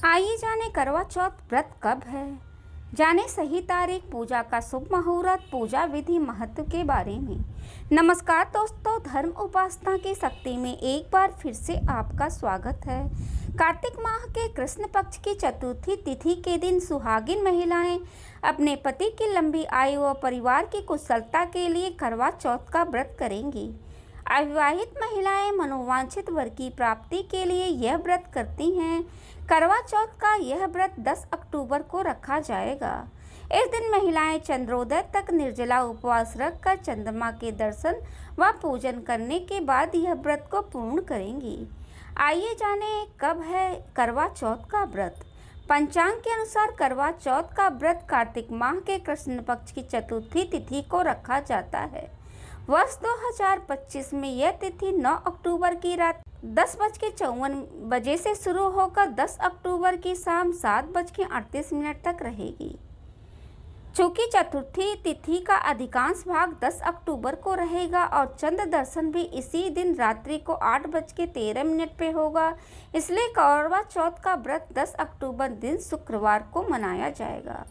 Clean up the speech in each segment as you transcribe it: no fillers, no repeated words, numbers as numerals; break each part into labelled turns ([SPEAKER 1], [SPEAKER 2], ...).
[SPEAKER 1] आइए जाने करवा चौथ व्रत कब है। जाने सही तारीख, पूजा का शुभ मुहूर्त, पूजा विधि, महत्व के बारे में। नमस्कार दोस्तों, धर्म उपासना की शक्ति में एक बार फिर से आपका स्वागत है। कार्तिक माह के कृष्ण पक्ष की चतुर्थी तिथि के दिन सुहागिन महिलाएं अपने पति की लंबी आयु और परिवार की कुशलता के लिए करवा चौथ का व्रत करेंगी। अविवाहित महिलाएं मनोवांछित वर की प्राप्ति के लिए यह व्रत करती हैं। करवा चौथ का यह व्रत 10 अक्टूबर को रखा जाएगा। इस दिन महिलाएं चंद्रोदय तक निर्जला उपवास रखकर चंद्रमा के दर्शन व पूजन करने के बाद यह व्रत को पूर्ण करेंगी। आइए जाने कब है करवा चौथ का व्रत। पंचांग के अनुसार करवा चौथ का व्रत कार्तिक माह के कृष्ण पक्ष की चतुर्थी तिथि को रखा जाता है। वर्ष 2025 में यह तिथि 9 अक्टूबर की रात 10:54 से शुरू होकर 10 अक्टूबर की शाम 7:38 तक रहेगी। चूँकि चतुर्थी तिथि का अधिकांश भाग 10 अक्टूबर को रहेगा और चंद्र दर्शन भी इसी दिन रात्रि को 8:13 पे होगा, इसलिए करवा चौथ का व्रत 10 अक्टूबर दिन शुक्रवार को मनाया जाएगा।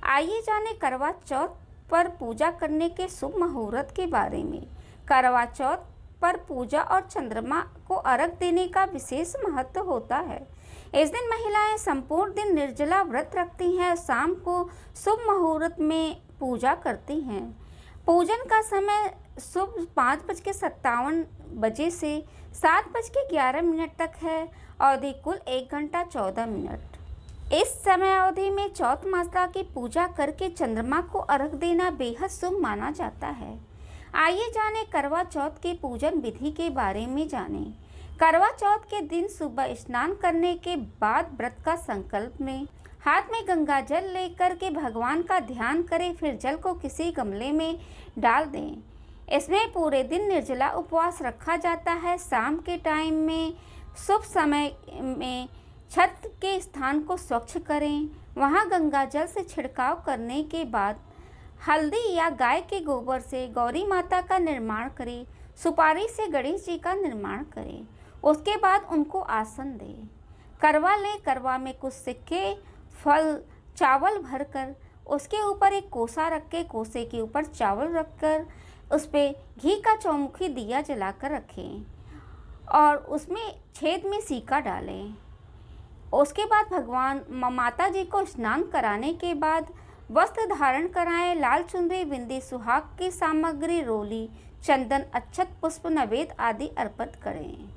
[SPEAKER 1] आइए जाने करवा चौथ पर पूजा करने के शुभ मुहूर्त के बारे में। करवा चौथ पर पूजा और चंद्रमा को अर्घ देने का विशेष महत्व होता है। इस दिन महिलाएं संपूर्ण दिन निर्जला व्रत रखती हैं और शाम को शुभ मुहूर्त में पूजा करती हैं। पूजन का समय सुबह 5:57 से 7:11 तक है। अवधि कुल 1 घंटा 14 मिनट। इस समय अवधि में चौथ माता की पूजा करके चंद्रमा को अर्घ देना बेहद शुभ माना जाता है। आइए जाने करवा चौथ के पूजन विधि के बारे में जानें। करवा चौथ के दिन सुबह स्नान करने के बाद व्रत का संकल्प लें। हाथ में गंगा जल लेकर के भगवान का ध्यान करें, फिर जल को किसी गमले में डाल दें। इसमें पूरे दिन निर्जला उपवास रखा जाता है। शाम के टाइम में शुभ समय में छत के स्थान को स्वच्छ करें। वहां गंगा जल से छिड़काव करने के बाद हल्दी या गाय के गोबर से गौरी माता का निर्माण करें। सुपारी से गणेश जी का निर्माण करें। उसके बाद उनको आसन दें। करवा लें। करवा में कुछ सिक्के, फल, चावल भरकर उसके ऊपर एक कोसा रख के कोसे के ऊपर चावल रखकर उस पर घी का चौमुखी दिया जलाकर रखें और उसमें छेद में सिक्का डालें। उसके बाद भगवान माता जी को स्नान कराने के बाद वस्त्र धारण कराएं। लाल चुनरी, बिंदी, सुहाग की सामग्री, रोली, चंदन, अक्षत, पुष्प, नैवेद्य आदि अर्पित करें।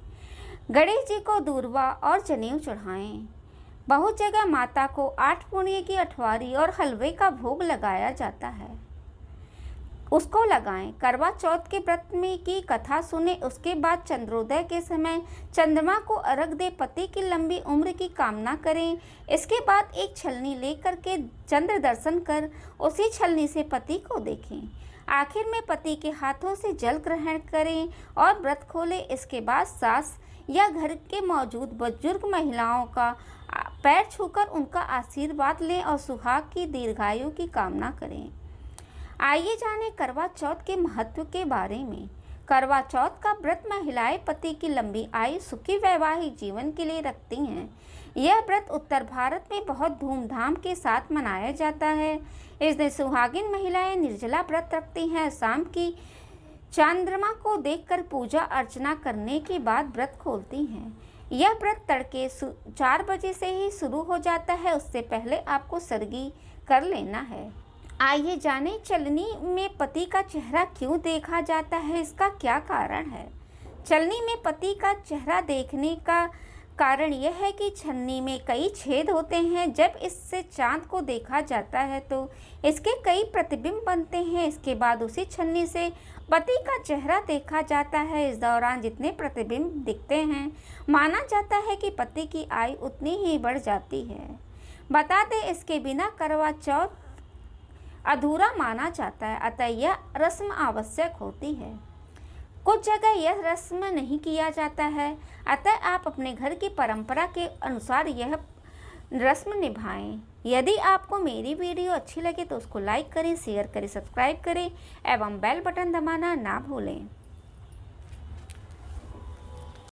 [SPEAKER 1] गणेश जी को दूर्वा और जनेऊ चढ़ाएं। बहुत जगह माता को 8 पुण्य की अठवारी और हलवे का भोग लगाया जाता है, उसको लगाएं। करवा चौथ के व्रत में की कथा सुने। उसके बाद चंद्रोदय के समय चंद्रमा को अर्घ दे, पति की लंबी उम्र की कामना करें। इसके बाद एक छलनी लेकर के चंद्र दर्शन कर उसी छलनी से पति को देखें। आखिर में पति के हाथों से जल ग्रहण करें और व्रत खोलें। इसके बाद सास या घर के मौजूद बुजुर्ग महिलाओं का पैर छूकर उनका आशीर्वाद लें और सुहाग की दीर्घायु की कामना करें। आइए जाने करवा चौथ के महत्व के बारे में। करवा चौथ का व्रत महिलाएं पति की लंबी आयु, सुखी वैवाहिक जीवन के लिए रखती हैं। यह व्रत उत्तर भारत में बहुत धूमधाम के साथ मनाया जाता है। इस दिन सुहागिन महिलाएं निर्जला व्रत रखती हैं। शाम की चंद्रमा को देखकर पूजा अर्चना करने के बाद व्रत खोलती हैं। यह व्रत तड़के 4 बजे से ही शुरू हो जाता है, उससे पहले आपको सरगी कर लेना है। आइए जाने चलनी में पति का चेहरा क्यों देखा जाता है, इसका क्या कारण है। चलनी में पति का चेहरा देखने का कारण यह है कि छन्नी में कई छेद होते हैं। जब इससे चांद को देखा जाता है तो इसके कई प्रतिबिंब बनते हैं। इसके बाद उसी छन्नी से पति का चेहरा देखा जाता है। इस दौरान जितने प्रतिबिंब दिखते हैं, माना जाता है कि पति की आयु उतनी ही बढ़ जाती है। बता दें, इसके बिना करवा चौथ अधूरा माना जाता है, अतः यह रस्म आवश्यक होती है। कुछ जगह यह रस्म नहीं किया जाता है, अतः आप अपने घर की परंपरा के अनुसार यह रस्म निभाएं। यदि आपको मेरी वीडियो अच्छी लगे तो उसको लाइक करें, शेयर करें, सब्सक्राइब करें एवं बेल बटन दबाना ना भूलें।